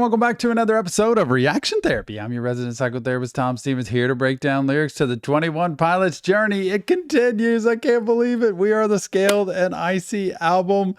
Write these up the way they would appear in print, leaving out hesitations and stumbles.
welcome back to another episode of Reaction Therapy. I'm your resident psychotherapist, Tom Stevens, here to break down lyrics to the 21 Pilots' journey. It continues. I can't believe it. We Are the Scaled and Icy album.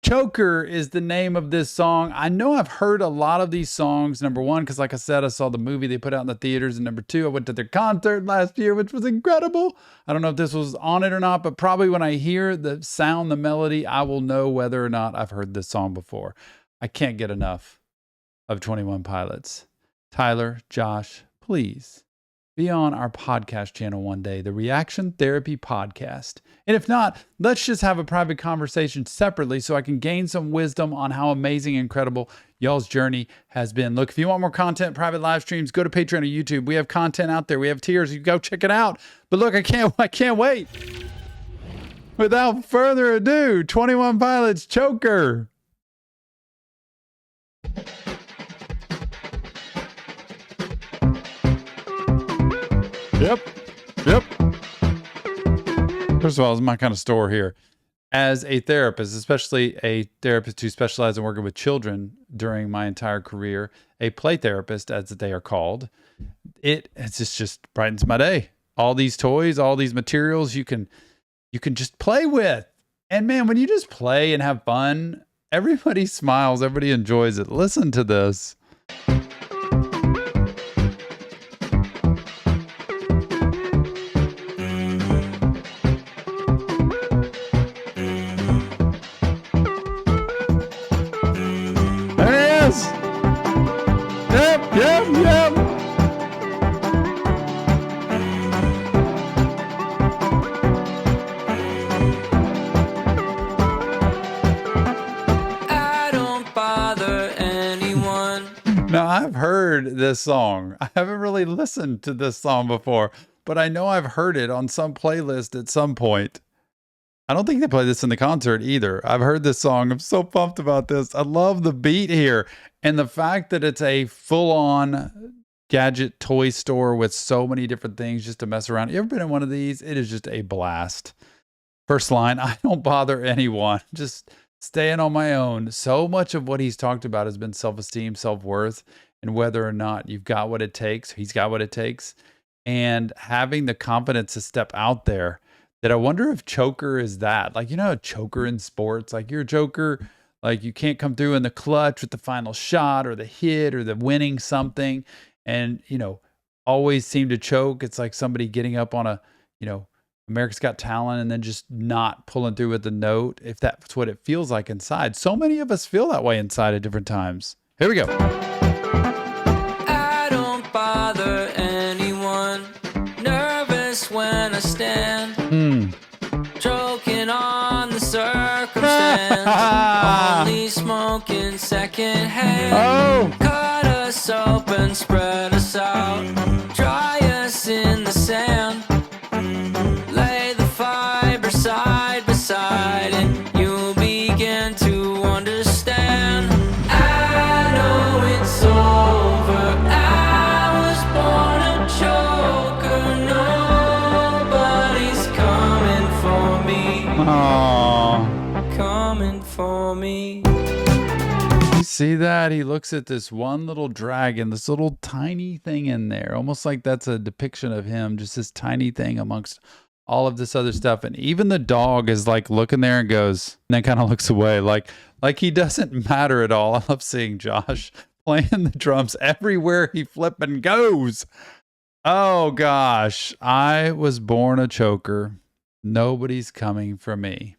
Choker is the name of this song. I know I've heard a lot of these songs. Number one, because like I said, I saw the movie they put out in the theaters. And number two, I went to their concert last year, which was incredible. I don't know if this was on it or not, but probably when I hear the sound, the melody, I will know whether or not I've heard this song before. I can't get enough of 21 Pilots. Tyler, Josh, please be on our podcast channel one day, the Reaction Therapy Podcast. And if not, let's just have a private conversation separately so I can gain some wisdom on how amazing and incredible y'all's journey has been. Look, if you want more content, private live streams, go to Patreon or YouTube. We have content out there. We have tiers. You go check it out. But look, I can't wait. Without further ado, 21 Pilots, Choker. Yep. First of all, it's my kind of store here. As a therapist, especially a therapist who specializes in working with children during my entire career, a play therapist, as they are called, it just brightens my day. All these toys, all these materials you can just play with. And man, when you just play and have fun, everybody smiles, everybody enjoys it. Listen to this. Yep. I don't bother anyone. Now, I've heard this song. I haven't really listened to this song before, but I know I've heard it on some playlist at some point. I don't think they play this in the concert either. I've heard this song. I'm so pumped about this. I love the beat here. And the fact that it's a full-on gadget toy store with so many different things just to mess around. You ever been in one of these? It is just a blast. First line, I don't bother anyone. Just staying on my own. So much of what he's talked about has been self-esteem, self-worth, and whether or not you've got what it takes. He's got what it takes. And having the confidence to step out there. That I wonder if choker is that. Like, you know, a choker in sports, like you're a joker, like you can't come through in the clutch with the final shot or the hit or the winning something. And, you know, always seem to choke. It's like somebody getting up on a, you know, America's Got Talent and then just not pulling through with the note. If that's what it feels like inside. So many of us feel that way inside at different times. Here we go. I don't bother anyone. Nervous when I stand. Choking on the circumstance. Only smoking secondhand. Cut us open, spread us out. Dry us in the sand. Lay the fiber side by side, and you'll begin to understand. I know it's over. I was born a choker. Nobody's coming for me. Aww. Coming for me. You see that? He looks at this one little dragon, this little tiny thing in there, almost like that's a depiction of him, just this tiny thing amongst all of this other stuff. And even the dog is like looking there and goes, and then kind of looks away like he doesn't matter at all. I love seeing Josh playing the drums everywhere he flipping goes. Oh gosh, I was born a choker. Nobody's coming for me.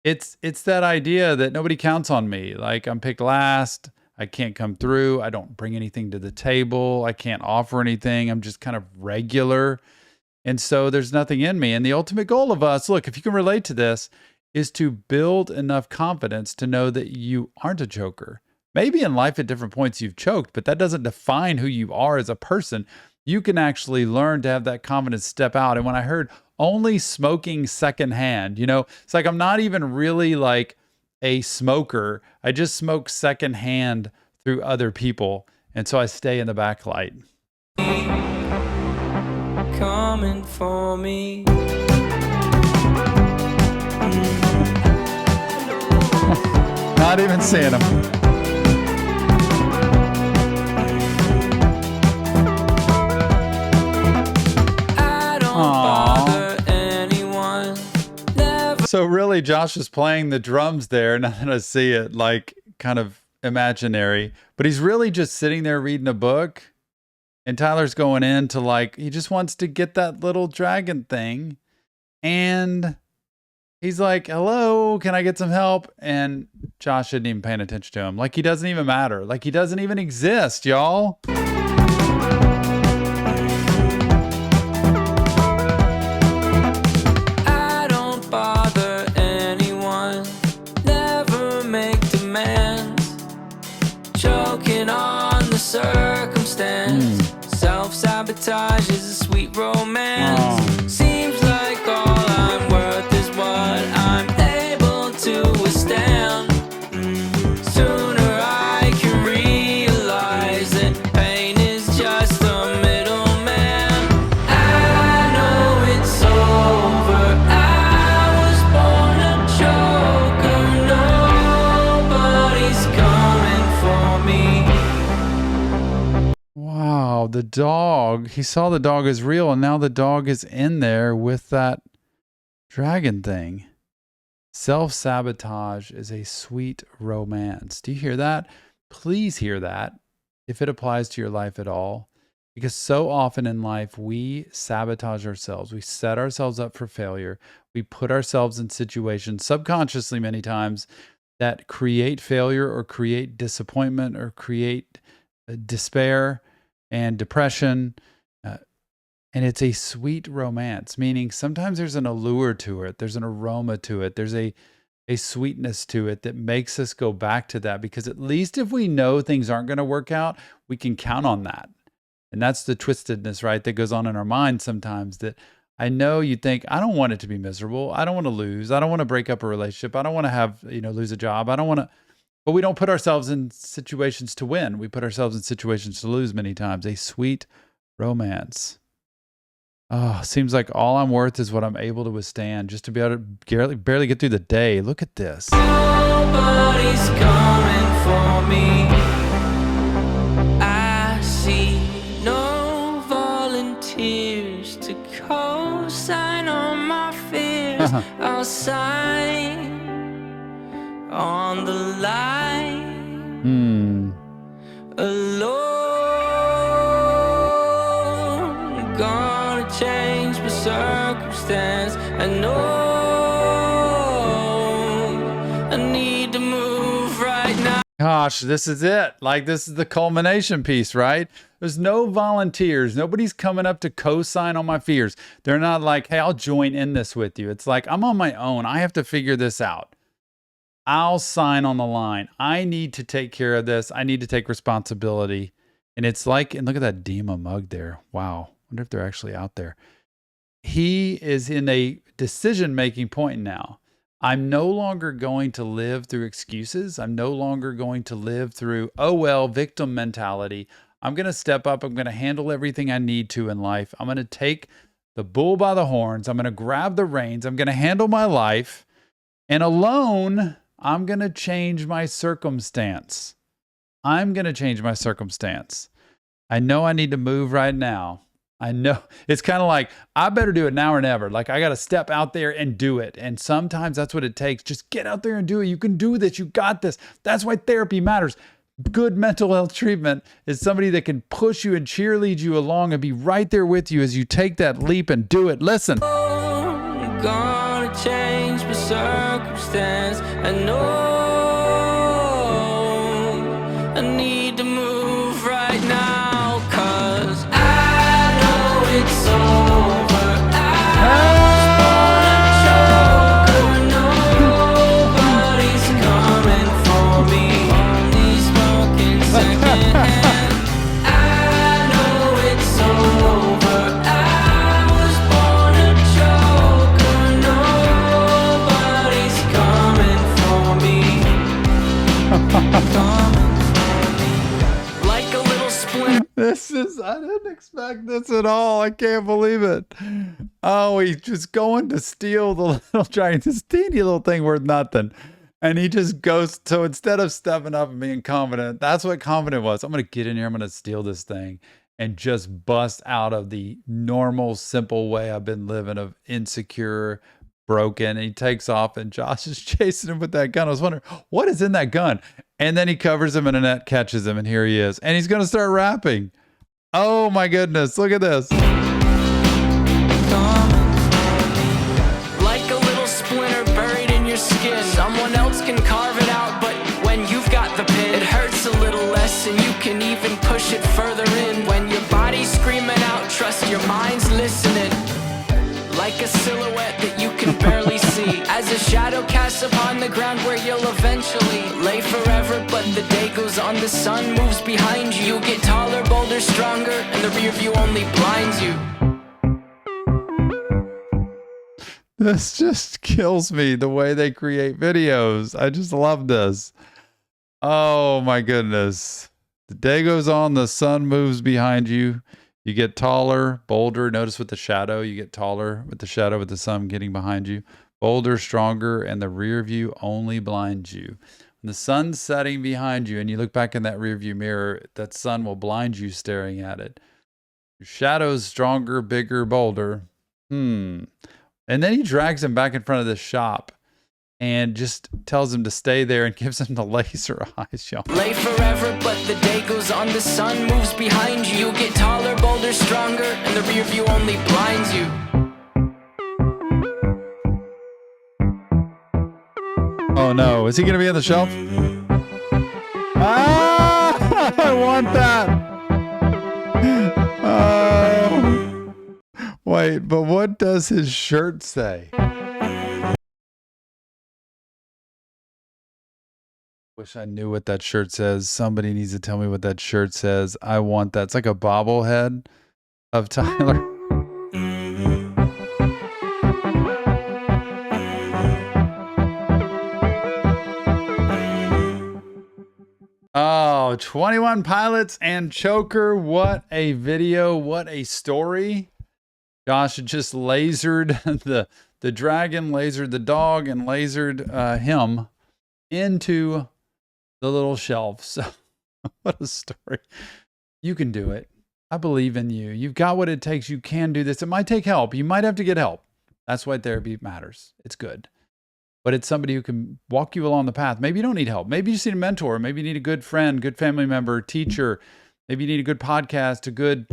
It's that idea that nobody counts on me. Like I'm picked last. I can't come through. I don't bring anything to the table. I can't offer anything. I'm just kind of regular. And so there's nothing in me. And the ultimate goal of us, look, if you can relate to this, is to build enough confidence to know that you aren't a choker. Maybe in life at different points you've choked, but that doesn't define who you are as a person. You can actually learn to have that confidence step out. And when I heard only smoking secondhand, you know, it's like I'm not even really like a smoker. I just smoke secondhand through other people. And so I stay in the backlight. Coming for me. Not even seeing him. So really, Josh is playing the drums there. Now that I see it, like kind of imaginary, but he's really just sitting there reading a book. And Tyler's going in to like, he just wants to get that little dragon thing. And he's like, hello, can I get some help? And Josh isn't even paying attention to him. Like he doesn't even matter. Like he doesn't even exist, y'all. I don't bother anyone, never make demands, choking on the circumstance. Self-sabotage is a sweet romance. Seems like all I'm worth is what I'm able to withstand. Sooner I can realize that pain is just a middleman. I know it's over. I was born a joker. Nobody's coming for me. Wow, the dog. He saw the dog as real, and now the dog is in there with that dragon thing. Self-sabotage is a sweet romance. Do you hear that? Please hear that if it applies to your life at all. Because so often in life, we sabotage ourselves. We set ourselves up for failure. We put ourselves in situations, subconsciously many times, that create failure or create disappointment or create despair and depression. And it's a sweet romance, meaning sometimes there's an allure to it. There's an aroma to it. There's a sweetness to it that makes us go back to that, because at least if we know things aren't going to work out, we can count on that. And that's the twistedness, right, that goes on in our mind sometimes, that I know you think, I don't want it to be miserable. I don't want to lose. I don't want to break up a relationship. I don't want to have, lose a job. I don't want to, but we don't put ourselves in situations to win. We put ourselves in situations to lose many times. A sweet romance. Oh, seems like all I'm worth is what I'm able to withstand, just to be able to barely get through the day. Look at this. Nobody's coming for me. I see no volunteers to co-sign on my fears. I'll sign on the line. Alone, gonna change my circumstance. I know I need to move right now. Gosh, this is it. Like, this is the culmination piece, right? There's no volunteers. Nobody's coming up to co-sign on my fears. They're not like, hey, I'll join in this with you. It's like, I'm on my own. I have to figure this out. I'll sign on the line. I need to take care of this. I need to take responsibility. And it's like, and look at that Dima mug there. Wow. I wonder if they're actually out there. He is in a decision-making point now. I'm no longer going to live through excuses. I'm no longer going to live through, oh, well, victim mentality. I'm going to step up. I'm going to handle everything I need to in life. I'm going to take the bull by the horns. I'm going to grab the reins. I'm going to handle my life. And alone, I'm going to change my circumstance. I'm going to change my circumstance. I know I need to move right now. I know it's kind of like, I better do it now or never. Like, I got to step out there and do it. And sometimes that's what it takes. Just get out there and do it. You can do this. You got this. That's why therapy matters. Good mental health treatment is somebody that can push you and cheerlead you along and be right there with you as you take that leap and do it. Listen. I'm gonna change my circumstance. I know I need to move right now, 'cause I know it's over. I was born a joker. Nobody's coming for me. Only smoking secondhand. I know it's over. I was born a joker. Nobody's coming for me. Like a little splinter. I didn't expect this at all. I can't believe it. Oh, he's just going to steal the little dragon, this teeny little thing worth nothing. And he just goes, so instead of stepping up and being confident, that's what confident was. I'm going to get in here, I'm going to steal this thing and just bust out of the normal, simple way I've been living of insecure, broken. And he takes off, and Josh is chasing him with that gun. I was wondering, what is in that gun? And then he covers him, and Annette catches him, and here he is. And he's going to start rapping. Oh, my goodness. Look at this. Like a little splinter buried in your skin. Someone else can carve it out, but when you've got the pin, it hurts a little less, and you can even push it further in. When your body's screaming out, trust your mind's listening. Like a silhouette that you can barely see, as a shadow casts upon the ground where you'll eventually lay forever. But the day goes on, the sun moves behind you. You get taller, bolder, stronger, and the rear view only blinds you. This just kills me, the way they create videos. I just love this. Oh my goodness. The day goes on, the sun moves behind you. You get taller, bolder. Notice with the shadow, you get taller with the shadow, with the sun getting behind you. Bolder, stronger, and the rear view only blinds you. When the sun's setting behind you and you look back in that rear view mirror, that sun will blind you staring at it. Your shadow's stronger, bigger, bolder. And then he drags him back in front of the shop and just tells him to stay there and gives him the laser eyes, y'all. Lay forever, but the day goes on, the sun moves behind you. You get taller, bolder, stronger, and the rear view only blinds you. Oh no, is he going to be on the shelf? Ah, I want that. Oh. Wait, but what does his shirt say? Wish I knew what that shirt says. Somebody needs to tell me what that shirt says. I want that. It's like a bobblehead of Tyler. Oh, 21 Pilots and Choker. What a video. What a story. Josh had just lasered the dragon, lasered the dog, and lasered him into the little shelf. So what a story. You can do it. I believe in you. You've got what it takes. You can do this. It might take help. You might have to get help. That's why therapy matters. It's good. But it's somebody who can walk you along the path. Maybe you don't need help. Maybe you just need a mentor. Maybe you need a good friend, good family member, teacher. Maybe you need a good podcast, a good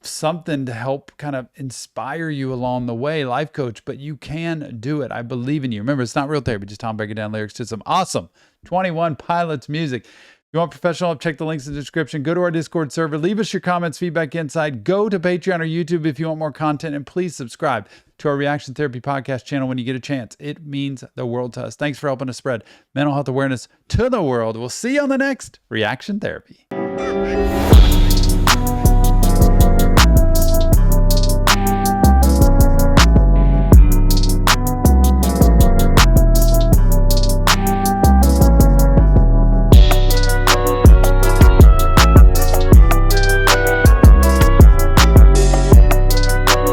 something to help kind of inspire you along the way, life coach. But you can do it. I believe in you. Remember, it's not real therapy, just Tom breaking down lyrics to some awesome 21 Pilots music. If you want professional help, check the links in the description. Go to our Discord server. Leave us your comments, feedback, inside. Go to Patreon or YouTube if you want more content. And please subscribe to our Reaction Therapy podcast channel when you get a chance. It means the world to us. Thanks for helping us spread mental health awareness to the world. We'll see you on the next Reaction Therapy.